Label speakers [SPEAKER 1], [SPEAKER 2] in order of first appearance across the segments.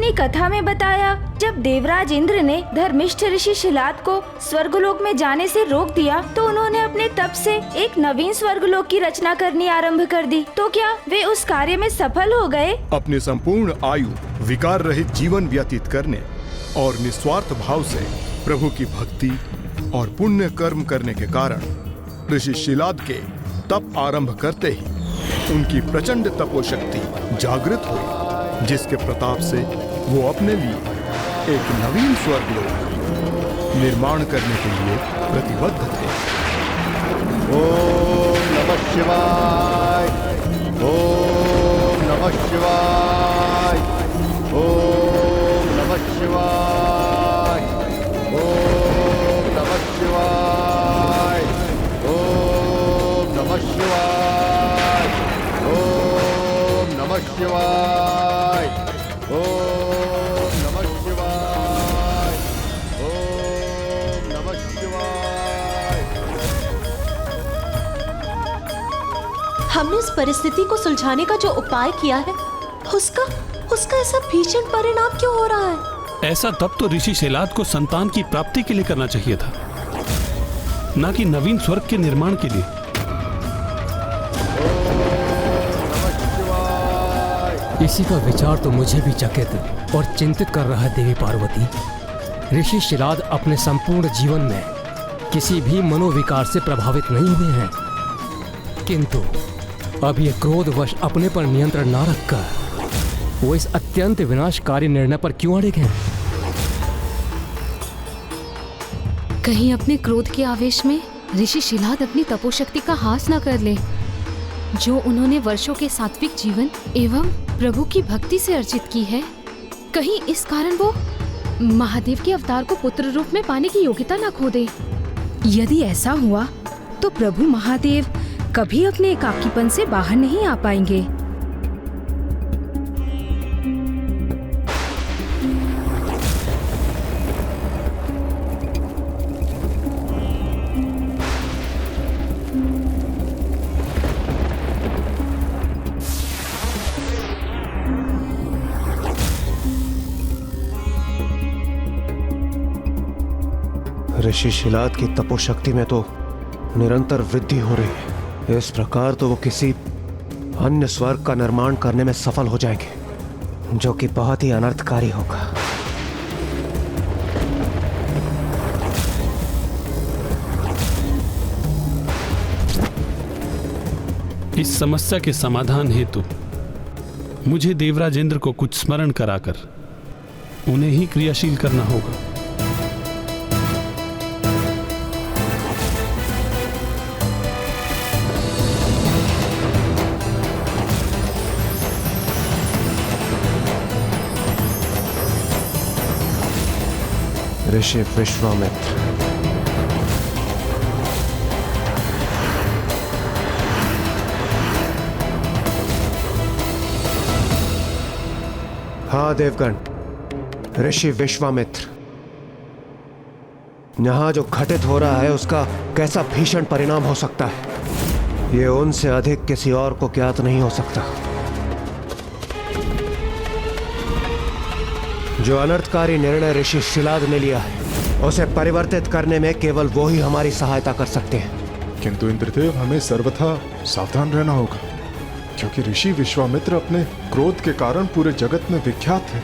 [SPEAKER 1] अपनी कथा में बताया, जब देवराज इंद्र ने धर्मिष्ठ ऋषि शिलाद को स्वर्गलोक में जाने से रोक दिया तो उन्होंने अपने तप से एक नवीन स्वर्गलोक की रचना करनी आरंभ कर दी। तो क्या वे उस कार्य में सफल हो गए?
[SPEAKER 2] अपनी संपूर्ण आयु विकार रहित जीवन व्यतीत करने और निस्वार्थ भाव से प्रभु की भक्ति और पुण्य कर्म करने के कारण ऋषि शिलाद के तप आरंभ करते ही उनकी प्रचंड तपोशक्ति जागृत हुई, जिसके प्रताप से वो अपने लिए एक नवीन स्वर्गलोक निर्माण करने के लिए प्रतिबद्ध थे।
[SPEAKER 3] ओम नमः शिवाय, ओम नमः शिवाय, ओम नमः शिवाय, ओम नमः शिवाय, ओम नमः शिवाय, ओम नमः शिवाय, ओम नमः शिवाय, ओम नमः शिवाय।
[SPEAKER 4] हमने इस परिस्थिति को सुलझाने का जो उपाय किया है, उसका ऐसा भीषण परिणाम क्यों हो रहा है?
[SPEAKER 5] ऐसा तब तो ऋषि शिलाद को संतान की प्राप्ति के लिए करना चाहिए था, न कि नवीन स्वर्ग के निर्माण के लिए।
[SPEAKER 6] इसी का विचार तो मुझे भी चकित और चिंतित कर रहा है देवी पार्वती। ऋषि शिलाद अपने संपूर्ण जीवन में किसी भी मनोविकार से प्रभावित नहीं हुए हैं, किंतु अब ये क्रोधवश अपने पर नियंत्रण न रखकर वो इस अत्यंत विनाशकारी निर्णय पर क्यों अड़े हैं?
[SPEAKER 7] कहीं अपने क्रोध के आवेश में ऋषि शिलाद अपनी तपोशक्ति का हास न कर ले, जो उन्होंने वर्षों के सात्विक जीवन एवं प्रभु की भक्ति से अर्जित की है। कहीं इस कारण वो महादेव के अवतार को पुत्र रूप में पाने की योग्यता न खो दे।
[SPEAKER 1] यदि ऐसा हुआ तो प्रभु महादेव कभी अपने एकाकीपन से बाहर नहीं आ पाएंगे।
[SPEAKER 3] ऋषि शिलाद की तपोशक्ति में तो निरंतर वृद्धि हो रही है। इस प्रकार तो वो किसी अन्य स्वर्ग का निर्माण करने में सफल हो जाएंगे, जो कि बहुत ही अनर्थकारी होगा।
[SPEAKER 5] इस समस्या के समाधान हेतु मुझे देवराज इंद्र को कुछ स्मरण कराकर उन्हें ही क्रियाशील करना होगा।
[SPEAKER 3] ऋषि विश्वामित्र, हाँ देवगण, ऋषि विश्वामित्र, यहां जो घटित हो रहा है उसका कैसा भीषण परिणाम हो सकता है, ये उनसे अधिक किसी और को ज्ञात नहीं हो सकता। जो अनर्थकारी निर्णय ऋषि शिलाद ने लिया है, उसे परिवर्तित करने में केवल वो ही हमारी सहायता कर सकते हैं।
[SPEAKER 2] किंतु इंद्रदेव, हमें सर्वथा सावधान रहना होगा, क्योंकि ऋषि विश्वामित्र अपने क्रोध के कारण पूरे जगत में विख्यात है।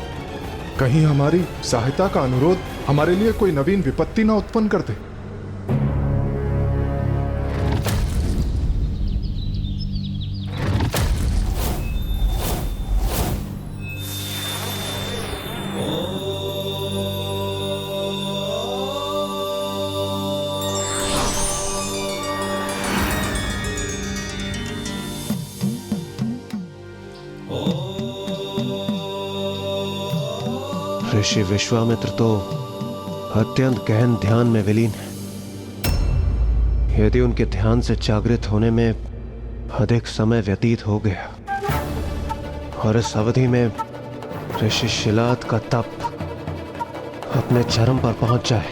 [SPEAKER 2] कहीं हमारी सहायता का अनुरोध हमारे लिए कोई नवीन विपत्ति न उत्पन्न कर दे।
[SPEAKER 3] ऋषि विश्वामित्र तो अत्यंत गहन ध्यान में विलीन है। यदि उनके ध्यान से जागृत होने में अधिक समय व्यतीत हो गया और इस अवधि में ऋषि शिलाद का तप अपने चरम पर पहुंच जाए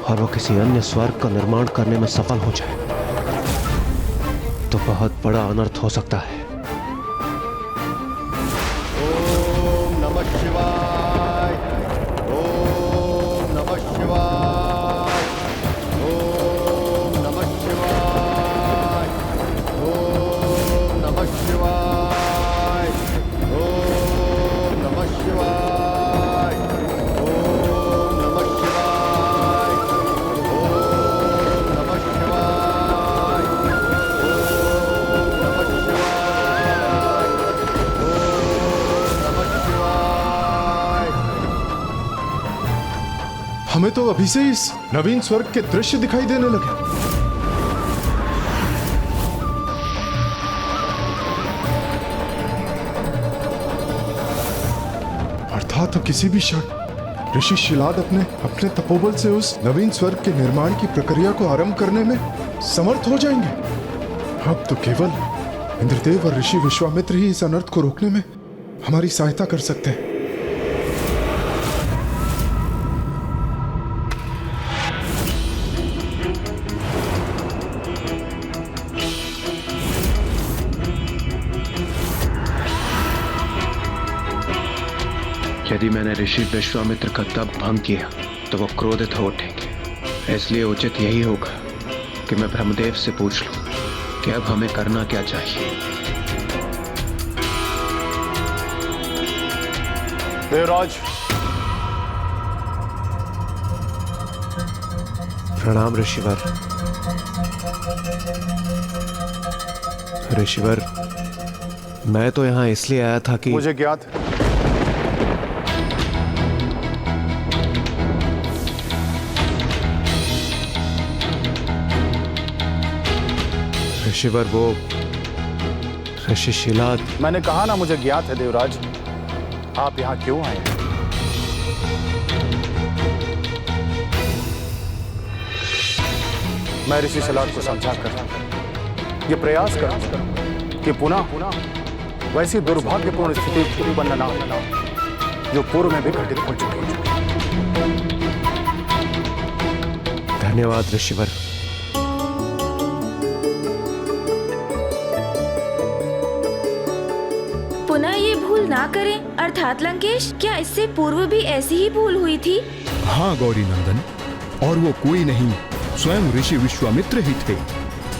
[SPEAKER 3] और वो किसी अन्य स्वर्ग का निर्माण करने में सफल हो जाए, तो बहुत बड़ा अनर्थ हो सकता है। ओम नमः शिवाय।
[SPEAKER 8] हमें तो अभी से इस नवीन स्वर्ग के दृश्य दिखाई देने लगे। अर्थात किसी भी क्षण ऋषि शिलाद अपने तपोबल से उस नवीन स्वर्ग के निर्माण की प्रक्रिया को आरंभ करने में समर्थ हो जाएंगे। अब तो केवल इंद्रदेव और ऋषि विश्वामित्र ही इस अनर्थ को रोकने में हमारी सहायता कर सकते हैं।
[SPEAKER 3] यदि मैंने ऋषि विश्वामित्र का तप भंग किया तो वो क्रोधित हो उठेंगे। इसलिए उचित यही होगा कि मैं ब्रह्मदेव से पूछ लूं कि अब हमें करना क्या चाहिए।
[SPEAKER 9] देवराज,
[SPEAKER 3] प्रणाम ऋषिवर। ऋषिवर, मैं तो यहाँ इसलिए आया था कि
[SPEAKER 9] मुझे ज्ञात है।
[SPEAKER 3] ऋषिवर, वो ऋषि शिलाद।
[SPEAKER 9] मैंने कहा ना मुझे ज्ञात है देवराज। आप यहाँ क्यों आए हैं? मैं ऋषि शिलाद को समझाकर ये प्रयास करूं कि पुनः वैसी दुर्भाग्यपूर्ण स्थिति उत्पन्न ना हो जो पूर्व में भी घटित हो चुकी है।
[SPEAKER 3] धन्यवाद ऋषिवर।
[SPEAKER 1] पुनः ये भूल ना करें। अर्थात लंकेश, क्या इससे पूर्व भी ऐसी ही भूल हुई थी?
[SPEAKER 2] हाँ गौरी नंदन, और वो कोई नहीं स्वयं ऋषि विश्वामित्र ही थे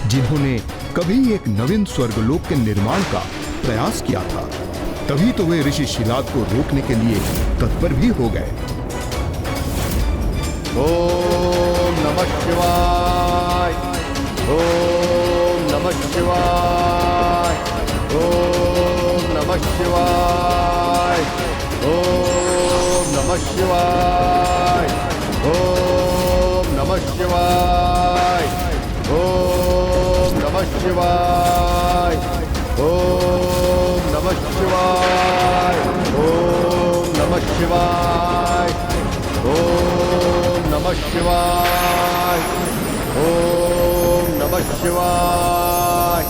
[SPEAKER 2] जिन्होंने कभी एक नवीन स्वर्गलोक के निर्माण का प्रयास किया था। तभी तो वे ऋषि शिलाद को रोकने के लिए तत्पर भी हो गए।
[SPEAKER 9] ओम नमः शिवाय, ओम नमः शिवाय, ओम नमः शिवाय, ओम नमः शिवाय, ओम नमः शिवाय, ओम नमः शिवाय, ओम नमः शिवाय, ओम नमः शिवाय, ओम नमः शिवाय, ओम नमः शिवाय,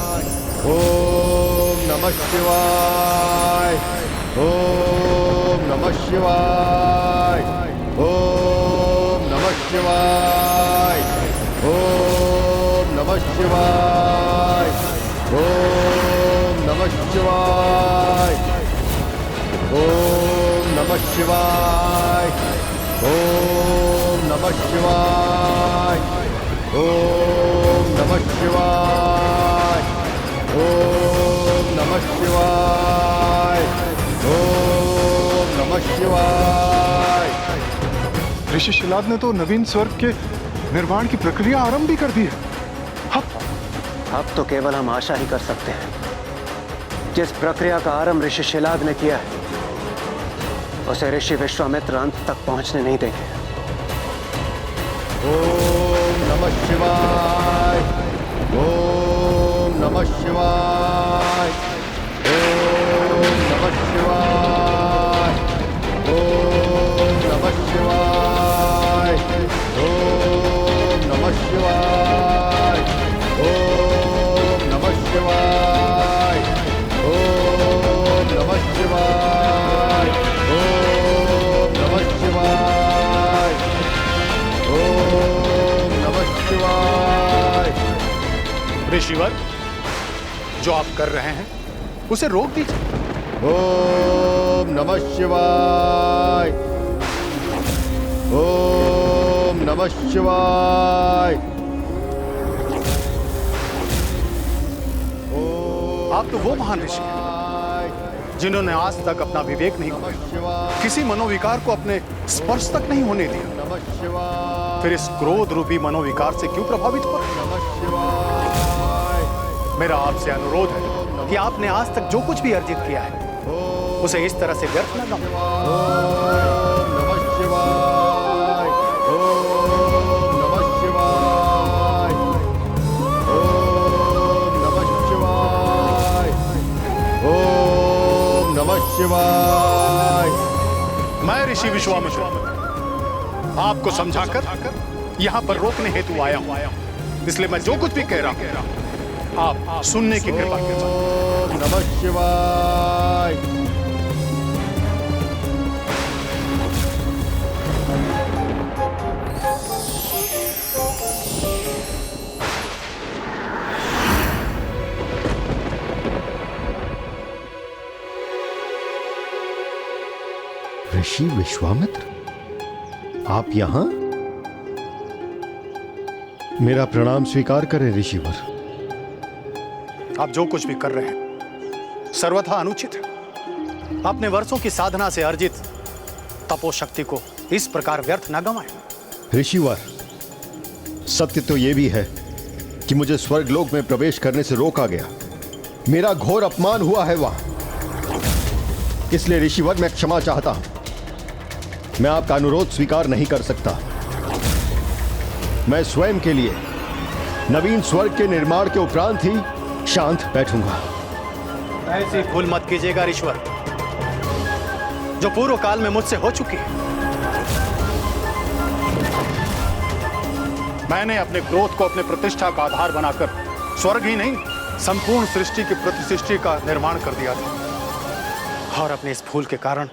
[SPEAKER 9] ओम नमः शिवाय, ओम नमः शिवाय, ओम नमः शिवाय, ओम नमः शिवाय, ओम नमः शिवाय, ओम नमः शिवाय, ओम नमः शिवाय, ओम नमः शिवाय, ओम नमः शिवाय, ओम नमः शिवाय।
[SPEAKER 8] ऋषि शिलाद ने तो नवीन स्वर्ग के निर्माण की प्रक्रिया आरंभ भी कर दी है।
[SPEAKER 3] अब तो केवल हम आशा ही कर सकते हैं। जिस प्रक्रिया का आरंभ ऋषि शिलाद ने किया है उसे ऋषि विश्वामित्र अंत तक पहुंचने नहीं देंगे।
[SPEAKER 9] ओम नमः शिवाय, ओम नमः शिवाय, ओम नमः शिवाय, ओम नमः शिवाय, ओम नमः शिवाय, ओम नमः शिवाय, ओम नमः शिवाय, ओम नमः शिवाय, ओम नमः शिवाय। ऋषिवर, जो आप कर रहे हैं उसे रोक दीजिए। ओम नमः शिवाय, ओम नमः शिवाय। आप तो वो महान ऋषि हैं जिन्होंने आज तक अपना विवेक नहीं खोया, किसी मनोविकार को अपने स्पर्श तक नहीं होने दिया। फिर इस क्रोध रूपी मनोविकार से क्यों प्रभावित हो? मेरा आपसे अनुरोध है कि आपने आज तक जो कुछ भी अर्जित किया है उसे इस तरह से व्यर्थ न गवाएं। ओम नमः शिवाय,
[SPEAKER 8] शिवाय।
[SPEAKER 9] मैं ऋषि विश्वामित्र आपको समझाकर यहाँ पर रोकने हेतु आया हूँ, इसलिए मैं जो कुछ भी कह रहा हूँ आप सुनने की कृपा कीजिए।
[SPEAKER 8] ओम नमः शिवाय।
[SPEAKER 10] ऋषि विश्वामित्र, आप यहां? मेरा प्रणाम स्वीकार करें ऋषिवर।
[SPEAKER 9] आप जो कुछ भी कर रहे हैं सर्वथा अनुचित है। अपने वर्षों की साधना से अर्जित तपोशक्ति को इस प्रकार व्यर्थ न गंवाएं।
[SPEAKER 10] ऋषिवर, सत्य तो यह भी है कि मुझे स्वर्गलोक में प्रवेश करने से रोका गया। मेरा घोर अपमान हुआ है वहां, इसलिए ऋषिवर मैं क्षमा चाहता हूं। मैं आपका अनुरोध स्वीकार नहीं कर सकता। मैं स्वयं के लिए नवीन स्वर्ग के निर्माण के उपरांत ही शांत बैठूंगा।
[SPEAKER 9] ऐसी भूल मत कीजिएगा ऋषिवर, जो पूर्व काल में मुझसे हो चुकी है। मैंने अपने क्रोध को अपने प्रतिष्ठा का आधार बनाकर स्वर्ग ही नहीं संपूर्ण सृष्टि की प्रतिसृष्टि का निर्माण कर दिया था, और अपने इस भूल के कारण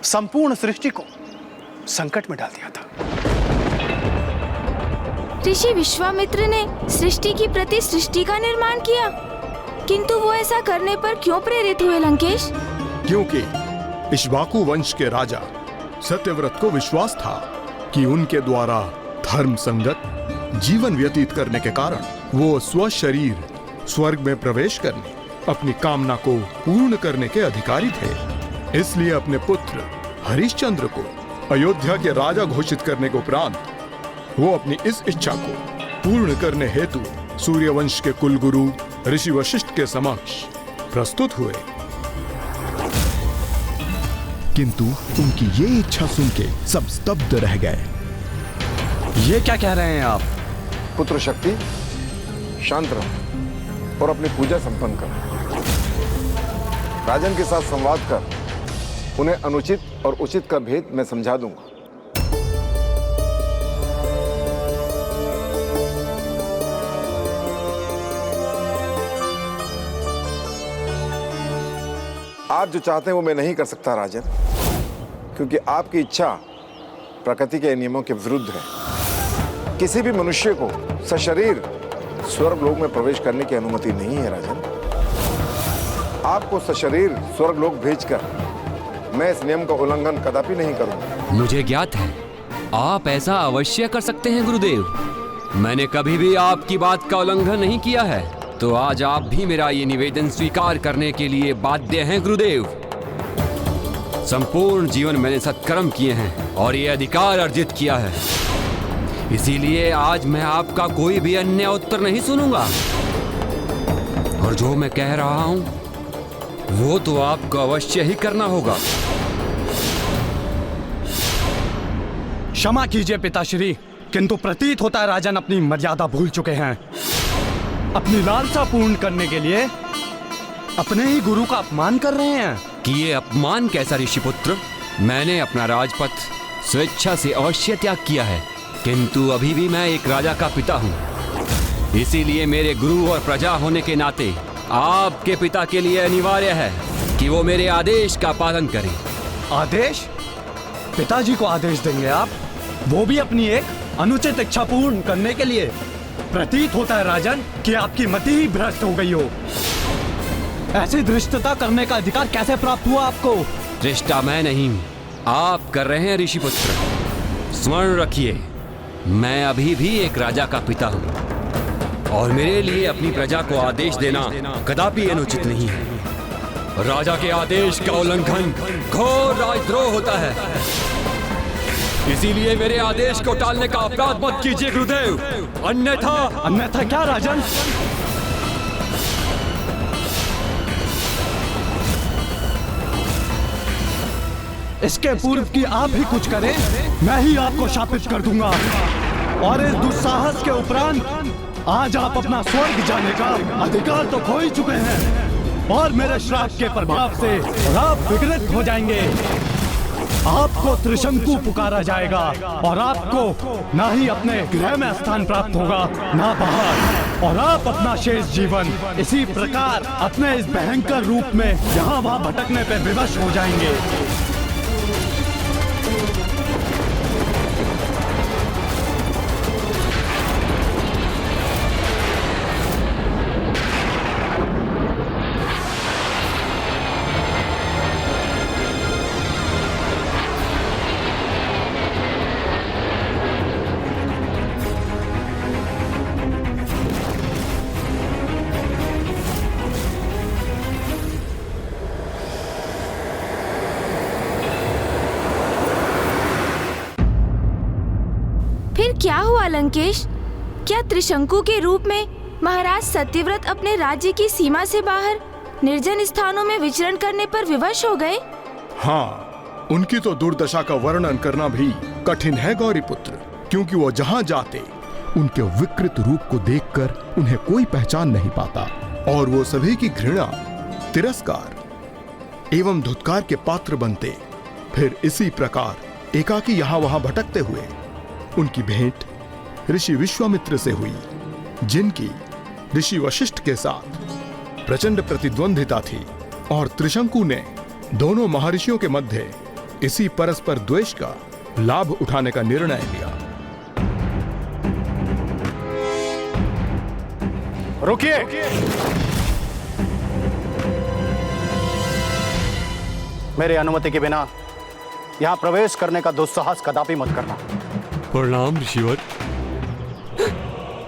[SPEAKER 9] संपूर्ण सृष्टि को संकट में डाल दिया था।
[SPEAKER 1] ऋषि विश्वामित्र ने सृष्टि की प्रति सृष्टि का निर्माण किया, किंतु वो ऐसा करने पर क्यों प्रेरित हुए लंकेश?
[SPEAKER 2] क्योंकि इक्ष्वाकु वंश के राजा सत्यव्रत को विश्वास था कि उनके द्वारा धर्म संगत जीवन व्यतीत करने के कारण वो स्वशरीर स्वर्ग में प्रवेश करने, अपनी कामना को पूर्ण करने के अधिकारी थे। इसलिए अपने पुत्र हरिश्चंद्र को अयोध्या के राजा घोषित करने के उपरांत वो अपनी इस इच्छा को पूर्ण करने हेतु सूर्यवंश के कुलगुरु ऋषि वशिष्ठ के समक्ष प्रस्तुत हुए। किंतु उनकी ये इच्छा सुन के सब स्तब्ध रह गए।
[SPEAKER 11] ये क्या कह रहे हैं आप?
[SPEAKER 8] पुत्र शक्ति, शांत रहो और अपनी पूजा संपन्न करो। राजन के साथ संवाद कर उन्हें अनुचित और उचित का भेद मैं समझा दूंगा। आप जो चाहते हैं वो मैं नहीं कर सकता राजन, क्योंकि आपकी इच्छा प्रकृति के नियमों के विरुद्ध है। किसी भी मनुष्य को सशरीर स्वर्गलोक में प्रवेश करने की अनुमति नहीं है राजन। आपको सशरीर स्वर्गलोक भेजकर मैं इस नियम का उल्लंघन कदापि नहीं करूंगा।
[SPEAKER 11] मुझे ज्ञात है आप ऐसा अवश्य कर सकते हैं गुरुदेव। मैंने कभी भी आपकी बात का उल्लंघन नहीं किया है, तो आज आप भी मेरा ये निवेदन स्वीकार करने के लिए बाध्य हैं गुरुदेव। संपूर्ण जीवन मैंने सत्कर्म किए हैं और ये अधिकार अर्जित किया है, इसीलिए आज मैं आपका कोई भी अन्य उत्तर नहीं सुनूंगा। और जो मैं कह रहा हूं वो तो आपको अवश्य ही करना होगा।
[SPEAKER 12] क्षमा कीजिए पिताश्री, किंतु प्रतीत होता है राजन अपनी मर्यादा भूल चुके हैं। अपनी लालसा पूर्ण करने के लिए अपने ही गुरु का अपमान कर रहे हैं।
[SPEAKER 11] कि ये अपमान कैसा ऋषिपुत्र? मैंने अपना राजपथ स्वेच्छा से अवश्य त्याग किया है, किंतु अभी भी मैं एक राजा का पिता हूँ। इसीलिए मेरे गुरु और प्रजा होने के नाते आपके पिता के लिए अनिवार्य है कि वो मेरे आदेश का पालन करें।
[SPEAKER 12] आदेश? पिताजी को आदेश देंगे आप, वो भी अपनी एक अनुचित इच्छा पूर्ण करने के लिए? प्रतीत होता है राजन कि आपकी मति ही भ्रष्ट हो गई हो। ऐसी धृष्टता करने का अधिकार कैसे प्राप्त हुआ आपको?
[SPEAKER 11] धृष्टा मैं नहीं, आप कर रहे हैं ऋषिपुत्र। स्मरण रखिए, मैं अभी भी एक राजा का पिता हूँ और मेरे लिए अपनी प्रजा को आदेश देना कदापि अनुचित नहीं है। राजा के आदेश का उल्लंघन घोर राजद्रोह होता है, इसीलिए मेरे आदेश को टालने का अपराध मत कीजिए गुरुदेव,
[SPEAKER 12] अन्यथा क्या राजन? इसके पूर्व की आप ही कुछ करें, मैं ही आपको शापित कर दूंगा। और इस दुस्साहस के उपरांत आज आप अपना स्वर्ग जाने का अधिकार तो खो ही चुके हैं। और मेरे श्राप के प्रभाव से आप विकृत हो जाएंगे। आपको त्रिशंकु पुकारा जाएगा और आपको ना ही अपने गृह में स्थान प्राप्त होगा ना बाहर, और आप अपना शेष जीवन इसी प्रकार अपने इस भयंकर रूप में यहाँ वहाँ भटकने पे विवश हो जाएंगे।
[SPEAKER 1] फिर क्या हुआ लंकेश? क्या त्रिशंकु के रूप में महाराज सत्यव्रत अपने राज्य की सीमा से बाहर निर्जन स्थानों में विचरण करने पर विवश हो गए?
[SPEAKER 2] हाँ, उनकी तो दुर्दशा का वर्णन करना भी कठिन है गौरीपुत्र, क्योंकि वो जहाँ जाते उनके विकृत रूप को देखकर उन्हें कोई पहचान नहीं पाता और वो सभी की घृणा, तिरस्कार एवं धुतकार के पात्र बनते। फिर इसी प्रकार एकाकी यहाँ वहां भटकते हुए उनकी भेंट ऋषि विश्वामित्र से हुई, जिनकी ऋषि वशिष्ठ के साथ प्रचंड प्रतिद्वंदिता थी और त्रिशंकु ने दोनों महर्षियों के मध्य इसी परस्पर द्वेष का लाभ उठाने का निर्णय लिया।
[SPEAKER 9] रुकिए। मेरे अनुमति के बिना यहां प्रवेश करने का दुस्साहस कदापि मत करना।
[SPEAKER 11] प्रणाम ऋषिवर।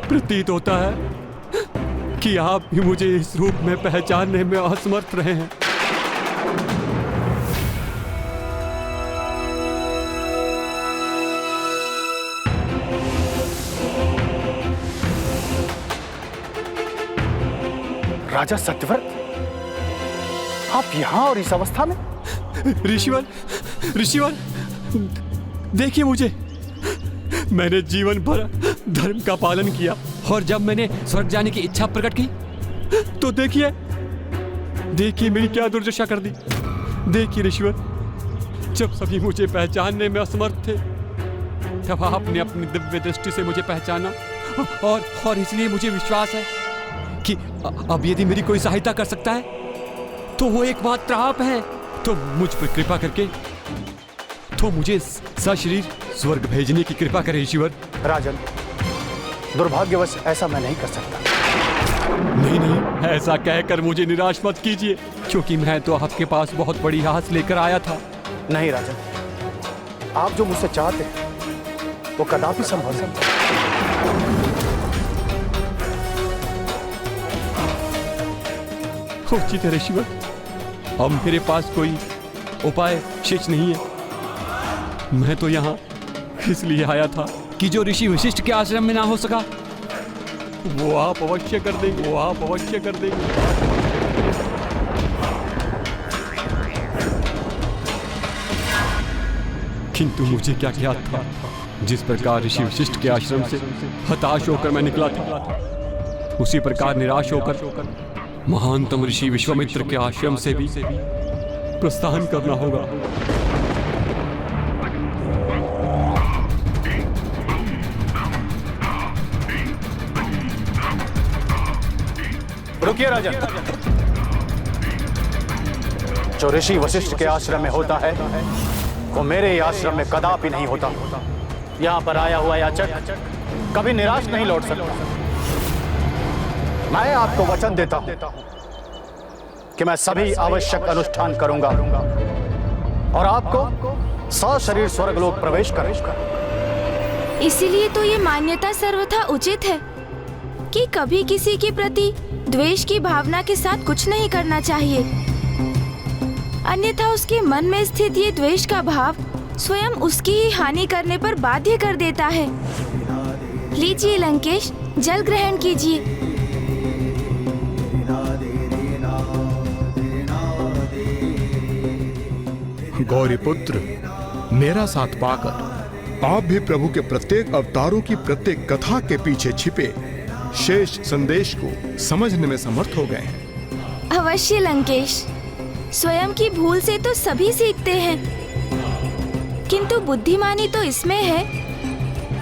[SPEAKER 11] प्रतीत होता है कि आप भी मुझे इस रूप में पहचानने में असमर्थ रहे हैं।
[SPEAKER 9] राजा सत्यव्रत, आप यहां और इस अवस्था में?
[SPEAKER 11] ऋषिवर, ऋषिवर, देखिए मुझे। मैंने जीवन भर धर्म का पालन किया और जब मैंने स्वर्ग जाने की इच्छा प्रकट की तो देखिए मेरी क्या दुर्दशा कर दी। देखिए ऋषिवर, जब सभी मुझे पहचानने में असमर्थ थे तब आपने अपनी दिव्य दृष्टि से मुझे पहचाना और इसलिए मुझे विश्वास है कि अब यदि मेरी कोई सहायता कर सकता है तो वो एकमात्र आप हैं। तो मुझ पर कृपा करके तो मुझे सशरीर स्वर्ग भेजने की कृपा करें ईश्वर।
[SPEAKER 9] राजन, दुर्भाग्यवश ऐसा मैं नहीं कर सकता।
[SPEAKER 11] नहीं, ऐसा कहकर मुझे निराश मत कीजिए, क्योंकि मैं तो आपके पास बहुत बड़ी आस लेकर आया था।
[SPEAKER 9] नहीं राजन, आप जो मुझसे चाहते हैं वो कदापि संभव नहीं।
[SPEAKER 11] उचित है ईश्वर, अब मेरे पास कोई उपाय शेष नहीं है। मैं तो यहाँ इसलिए आया था कि जो ऋषि वशिष्ठ के आश्रम में ना हो सका वो आप अवश्य कर देंगे, वो आप अवश्य कर देंगे। किंतु मुझे क्या ज्ञात था, जिस प्रकार ऋषि वशिष्ठ के आश्रम से हताश होकर मैं निकला था, उसी प्रकार निराश होकर महानतम ऋषि विश्वामित्र के आश्रम से भी प्रस्थान करना होगा।
[SPEAKER 9] रुकिए राजन, जो ऋषि वशिष्ठ के आश्रम में होता है वो मेरे आश्रम में कदापि नहीं होता। यहाँ पर आया हुआ याचक कभी निराश नहीं लौट सकता। मैं आपको वचन देता हूं कि मैं सभी आवश्यक अनुष्ठान करूंगा और आपको सशरीर स्वर्गलोक प्रवेश करूंगा।
[SPEAKER 1] इसीलिए तो ये मान्यता सर्वथा उचित है कि कभी किसी के प्रति द्वेष की भावना के साथ कुछ नहीं करना चाहिए, अन्यथा उसके मन में स्थित ये द्वेष का भाव स्वयं उसकी ही हानि करने पर बाध्य कर देता है। लीजिए लंकेश, जल ग्रहण कीजिए।
[SPEAKER 2] गौरीपुत्र, मेरा साथ पाकर आप भी प्रभु के प्रत्येक अवतारों की प्रत्येक कथा के पीछे छिपे शेष संदेश को समझने में समर्थ हो गए हैं।
[SPEAKER 1] अवश्य लंकेश, स्वयं की भूल से तो सभी सीखते हैं, किंतु बुद्धिमानी तो इसमें है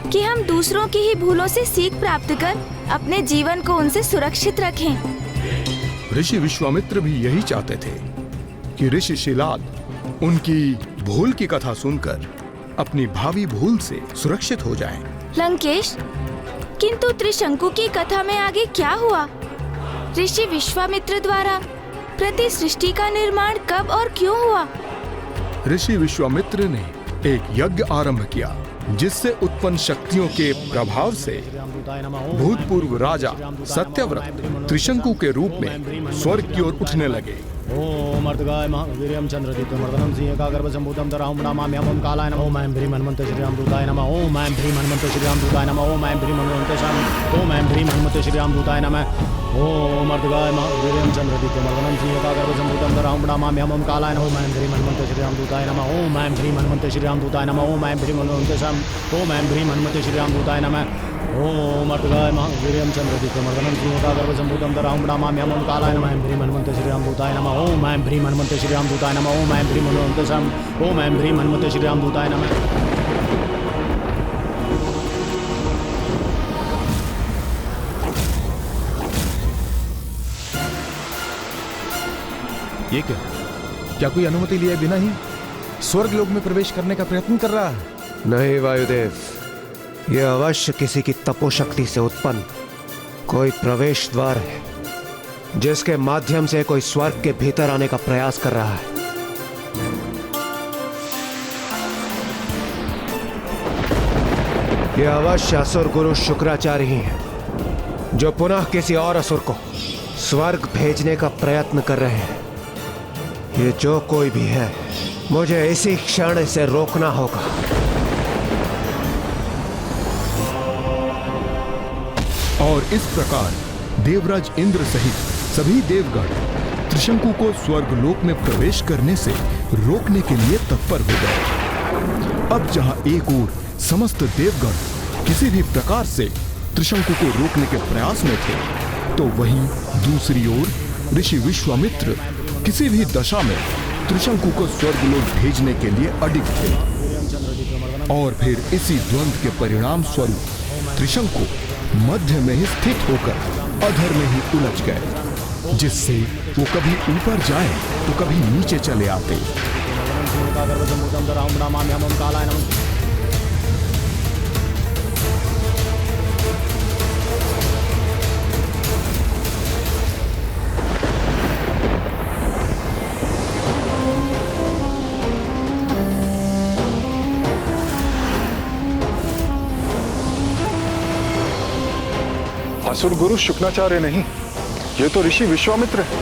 [SPEAKER 1] कि हम दूसरों की ही भूलों से सीख प्राप्त कर अपने जीवन को उनसे सुरक्षित रखें।
[SPEAKER 2] ऋषि विश्वामित्र भी यही चाहते थे कि ऋषि शिलाद उनकी भूल की कथा सुनकर अपनी भावी भूल से सुरक्षित हो जाएं।
[SPEAKER 1] लंकेश, किंतु त्रिशंकु की कथा में आगे क्या हुआ? ऋषि विश्वामित्र द्वारा प्रति सृष्टि का निर्माण कब और क्यों हुआ?
[SPEAKER 2] ऋषि विश्वामित्र ने एक यज्ञ आरंभ किया, जिससे उत्पन्न शक्तियों के प्रभाव से भूतपूर्व राजा सत्यव्रत त्रिशंकु के रूप में स्वर्ग की ओर उठने लगे।
[SPEAKER 13] ओम अर्धगाय महावीर्यं चंद्रदीप्तमर्दनं सिंहकागर्भसम्भूतं दराहुं नमाम्यहं कालाय नमः। ओम ऐं ह्रीं हनुमते श्रीरामदूताय नमः। ओम ऐं ह्रीं हनुमते श्रीरामदूताय नमः। ओम ऐं ह्रीं हनुमते ओम ऐं ह्रीं हनुमते श्रीरामदूताय नमः। ओम अर्धगाय महावीर्यं चंद्रदीप्तमर्दनं सिंहकागर्भसम्भूतं दराहुं नमाम्यहं कालाय नमः। ओम ऐं ह्रीं हनुमते श्रीरामदूताय नमः। ओम ऐं ह्रीं हनुमते श्रीरामदूताय नमः। ओम ऐं ह्रीं हनुमते श्रीरामदूताय नमः। ओम अर्धगाय महावीर्यं चंद्रदीप्तमर्दनं सिंहकागर्भसम्भूतं दराहुं नमाम्यहं कालाय नमः। ऐं ह्रीं हनुमते श्रीरामदूताय नमः। ओम ऐं ह्रीं हनुमते श्रीरामदूताय नमः। ओम ऐं ह्रीं हनुमते श्रीरामदूताय नमः।
[SPEAKER 14] ये क्या कोई अनुमति लिए बिना ही स्वर्ग लोक में प्रवेश करने का प्रयत्न कर रहा है?
[SPEAKER 3] नहीं वायुदेव, यह अवश्य किसी की तपोशक्ति से उत्पन्न कोई प्रवेश द्वार है, जिसके माध्यम से कोई स्वर्ग के भीतर आने का प्रयास कर रहा है। यह अवश्य असुर गुरु शुक्राचार्य ही है, जो पुनः किसी और असुर को स्वर्ग भेजने का प्रयत्न कर रहे हैं। ये जो कोई भी है, मुझे इसी क्षण इसे रोकना होगा।
[SPEAKER 2] और इस प्रकार देवराज इंद्र सहित सभी देवगण त्रिशंकु को स्वर्गलोक में प्रवेश करने से रोकने के लिए तत्पर हो गए। अब जहां एक ओर समस्त देवगण किसी भी प्रकार से त्रिशंकु को रोकने के प्रयास में थे, तो वहीं दूसरी ओर ऋषि विश्वामित्र किसी भी दशा में त्रिशंकु को स्वर्गलोक भेजने के लिए अडिग थे। और फिर इसी द्वंद्व के परिणाम स्वरूप त्रिशंकु मध्य में ही स्थित होकर अधर में ही उलझ गए, जिससे वो कभी ऊपर जाए तो कभी नीचे चले आते।
[SPEAKER 8] असुर गुरु शुक्राचार्य नहीं, ये तो ऋषि विश्वामित्र है।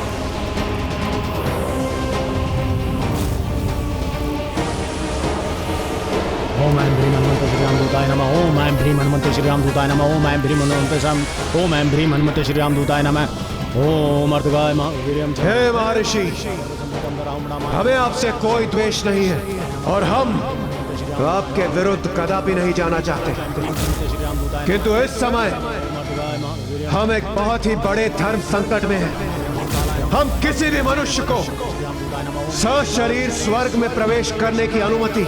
[SPEAKER 13] ओम ऐं ह्रीं हनुमते श्रीरामदूताय नमः। ओम ऐं ह्रीं हनुमते श्रीरामदूताय नमः। ओम ऐं ह्रीं हनुमते श्रीरामदूताय नमः। ओम अर्धगाय महावीर्यं।
[SPEAKER 3] हे महर्षि, हमें आपसे कोई द्वेष नहीं है और हम आपके विरुद्ध कदापि नहीं जाना चाहते, किंतु इस समय हम एक बहुत ही बड़े धर्म संकट में हैं। हम किसी भी मनुष्य को सशरीर स्वर्ग में प्रवेश करने की अनुमति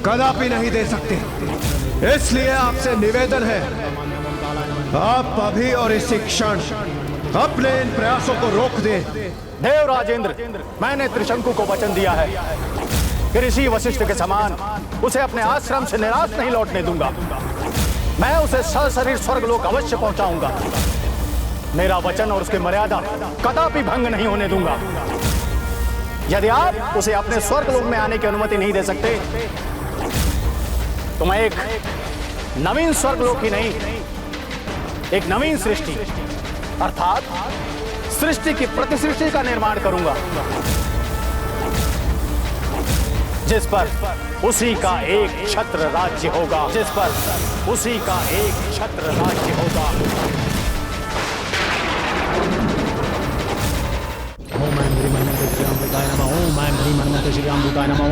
[SPEAKER 3] कदापि नहीं दे सकते। इसलिए आपसे निवेदन है, आप अभी और इसी क्षण अपने इन प्रयासों को रोक दें।
[SPEAKER 9] देवराज इंद्र, मैंने त्रिशंकु को वचन दिया है कि ऋषि वशिष्ठ के समान उसे अपने आश्रम से निराश नहीं लौटने दूंगा। मैं उसे सशरीर स्वर्गलोक अवश्य पहुंचाऊंगा। मेरा वचन और उसकी मर्यादा कदापि भंग नहीं होने दूंगा। यदि आप उसे अपने स्वर्गलोक में आने की अनुमति नहीं दे सकते, तो मैं एक नवीन स्वर्गलोक ही नहीं, एक नवीन सृष्टि अर्थात सृष्टि की प्रतिसृष्टि का निर्माण करूंगा, जिस पर उसी का एक छत्र राज्य होगा, जिस पर उसी का एक छत्र राज्य होगा। ओम ऐं ह्रीं हनुमते श्रीरामदूताय नमः। ओम ऐं ह्रीं हनुमते श्रीरामदूताय नमः।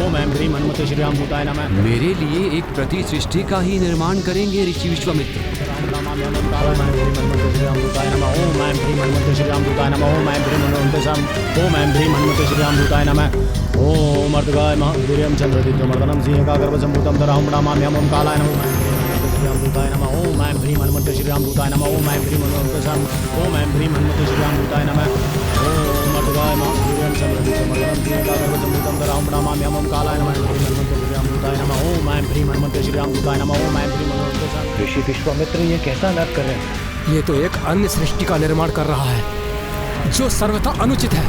[SPEAKER 9] ओम ऐं ह्रीं हनुमते श्रीरामदूताय नमः।
[SPEAKER 11] मेरे लिए एक प्रति सृष्टि का ही निर्माण करेंगे ऋषि विश्वामित्र।
[SPEAKER 13] माम्यहं कालाय नमः ओम ऐं ह्रीं हनुमते श्री रामदूताय नमः ओम ऐं ह्रीं हनुमते श्री रामदूताय नमः ओम ऐं ह्रीं हनुमते ओम ऐं ह्रीं हनुमते श्री रामदूताय नमः ओम अर्धगाय महावीर्यं चंद्रदीप्तमर्दनं सिंहकागर्भसम्भूतं दराहं नमाम्यहं ओम कालाय नमः रामदूताय नमः ओम ऐं ह्रीं हनुमते श्री रामदूताय नमः ओम ऐं ह्रीं हनुमते ओम ऐं ह्रीं हनुमते श्री रामदूताय नमः ओम अर्धगाय महावीर्यं चंद्रदीप्तमर्दनं सिंहकागर्भसम्भूतं दराहं नमाम्यहं ओम कालाय नमः ह्रीं हनुमते श्री रामदूताय नमः ओम ऐं ह्रीं हनुमते श्री रामदूताय नमः ओम ऐं ह्रीं हनुमते
[SPEAKER 6] ऋषि विश्वामित्र ये कैसा नाटक कर रहे हैं? ये तो एक अन्य सृष्टि का निर्माण कर रहा है जो सर्वथा अनुचित है।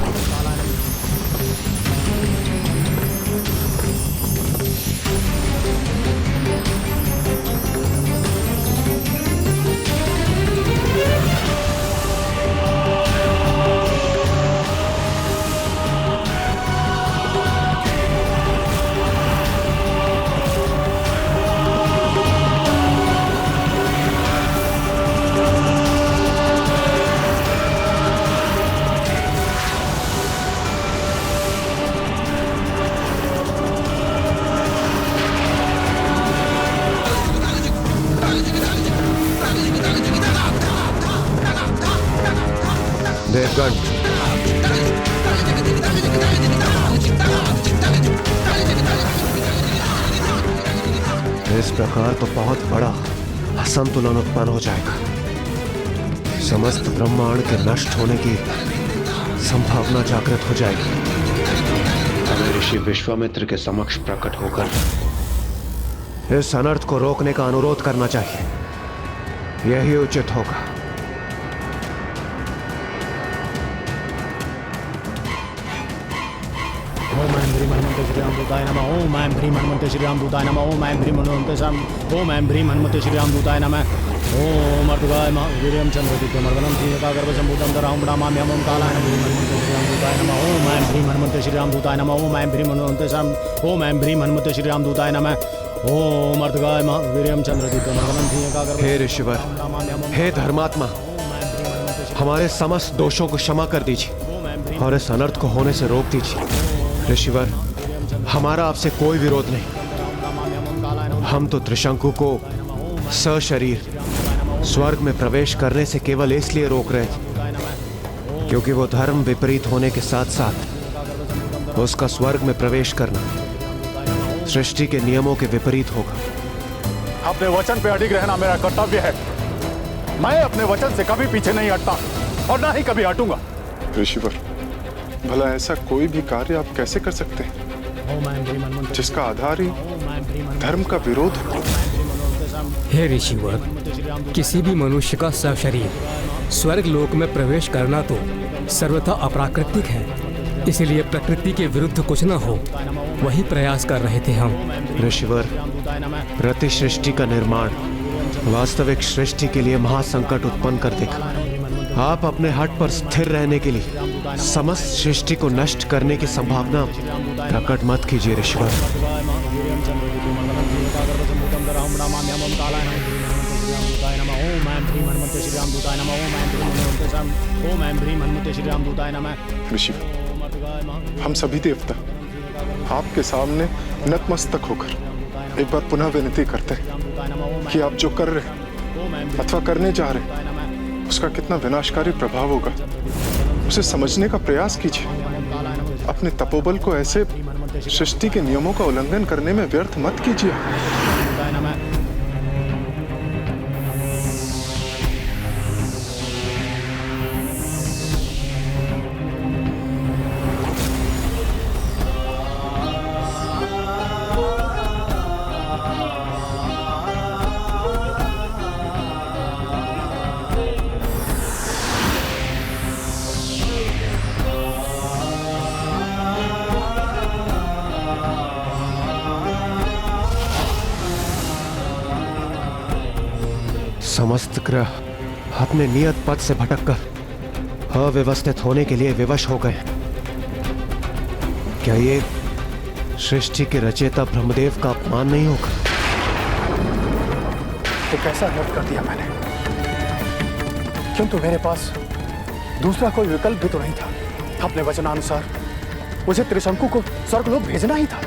[SPEAKER 3] देवगण, इस प्रकार तो बहुत बड़ा असंतुलन उत्पन्न हो जाएगा। समस्त ब्रह्मांड के नष्ट होने की संभावना जागृत हो जाएगी। हमें ऋषि विश्वामित्र के समक्ष प्रकट होकर इस अनर्थ को रोकने का अनुरोध करना चाहिए। यही उचित होगा।
[SPEAKER 13] ओम ऐं ह्रीं हनुमते श्री रामदूताय नमः ओम ऐं ह्रीं हनुमते श्री रामदूताय नमः ओम ऐं ह्रीं हनुमते ओम ऐं ह्रीं हनुमते श्री रामदूताय नमः ओम अर्धगाय महावीर्यं चंद्रदीप्तमर्दनं सिंहकागर्भसम्भूतं दराहं नमाम्यहं ओम कालाय नमः हनुमते श्री रामदूताय नमः ओम ऐं ह्रीं हनुमते श्री रामदूताय नमः ओम ऐं ह्रीं हनुमते ओम ऐं ह्रीं हनुमते श्री रामदूताय नमः ओम अर्धगाय महावीर्यं चंद्रदीप्तमर्दनं सिंहकागर्भ
[SPEAKER 3] हे ऋषिवर, हे धर्मात्मा, हमारे समस्त दोषों को क्षमा कर दीजिए और इस अनर्थ को होने से रोक दीजिए। ऋषिवर, हमारा आपसे कोई विरोध नहीं। हम तो त्रिशंकु को सशरीर स्वर्ग में प्रवेश करने से केवल इसलिए रोक रहे थे क्योंकि वो धर्म विपरीत होने के साथ साथ उसका स्वर्ग में प्रवेश करना सृष्टि के नियमों के विपरीत होगा।
[SPEAKER 9] अपने वचन पे अडिग रहना मेरा कर्तव्य है। मैं अपने वचन से कभी पीछे नहीं हटता और ना ही कभी हटूंगा।
[SPEAKER 8] ऋषिवर, भला ऐसा कोई भी कार्य आप कैसे कर सकते हैं जिसका आधार ही धर्म का विरोध हो?
[SPEAKER 6] हे ऋषिवर, किसी भी मनुष्य का सशरीर स्वर्ग लोक में प्रवेश करना तो सर्वथा अप्राकृतिक है। इसलिए प्रकृति के विरुद्ध कुछ न हो, वही प्रयास कर रहे थे हम।
[SPEAKER 3] ऋषिवर, प्रति सृष्टि का निर्माण वास्तविक सृष्टि के लिए महासंकट उत्पन्न कर देगा। आप अपने हट पर स्थिर रहने के लिए समस्त सृष्टि को नष्ट करने की संभावना प्रकट मत कीजिए ऋषिवर।
[SPEAKER 8] ऋषिवर, हम सभी देवता आपके सामने नतमस्तक होकर एक बार पुनः विनती करते हैं कि आप जो कर रहे अथवा करने जा रहे उसका कितना विनाशकारी प्रभाव होगा, उसे समझने का प्रयास कीजिए। अपने तपोबल को ऐसे सृष्टि के नियमों का उल्लंघन करने में व्यर्थ मत कीजिए।
[SPEAKER 3] समस्त ग्रह अपने नियत पथ से भटककर अव्यवस्थित होने के लिए विवश हो गए। क्या ये सृष्टि के रचयिता ब्रह्मदेव का अपमान नहीं होगा?
[SPEAKER 9] तो कैसा नोट कर दिया मैंने, किंतु मेरे पास दूसरा कोई विकल्प भी तो नहीं था। अपने वचनानुसार मुझे त्रिशंकु को स्वर्गलोक भेजना ही था।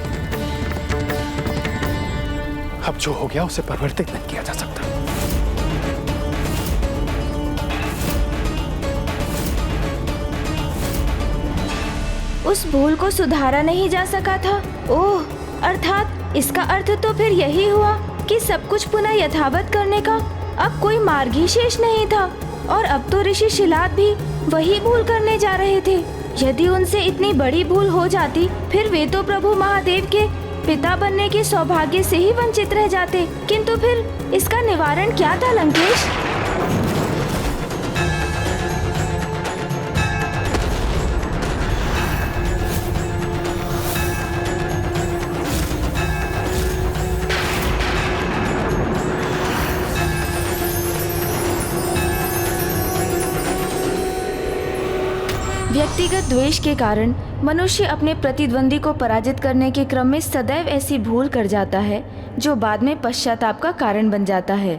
[SPEAKER 9] अब जो हो गया उसे परिवर्तित नहीं किया जा सकता।
[SPEAKER 1] उस भूल को सुधारा नहीं जा सका था। ओह, अर्थात इसका अर्थ तो फिर यही हुआ कि सब कुछ पुनः यथावत करने का अब कोई मार्ग ही शेष नहीं था, और अब तो ऋषि शिलाद भी वही भूल करने जा रहे थे। यदि उनसे इतनी बड़ी भूल हो जाती, फिर वे तो प्रभु महादेव के पिता बनने के सौभाग्य से ही वंचित रह जाते। किंतु फिर इसका निवारण क्या था लंकेश? व्यक्तिगत द्वेष के कारण मनुष्य अपने प्रतिद्वंदी को पराजित करने के क्रम में सदैव ऐसी भूल कर जाता है जो बाद में पश्चाताप का कारण बन जाता है।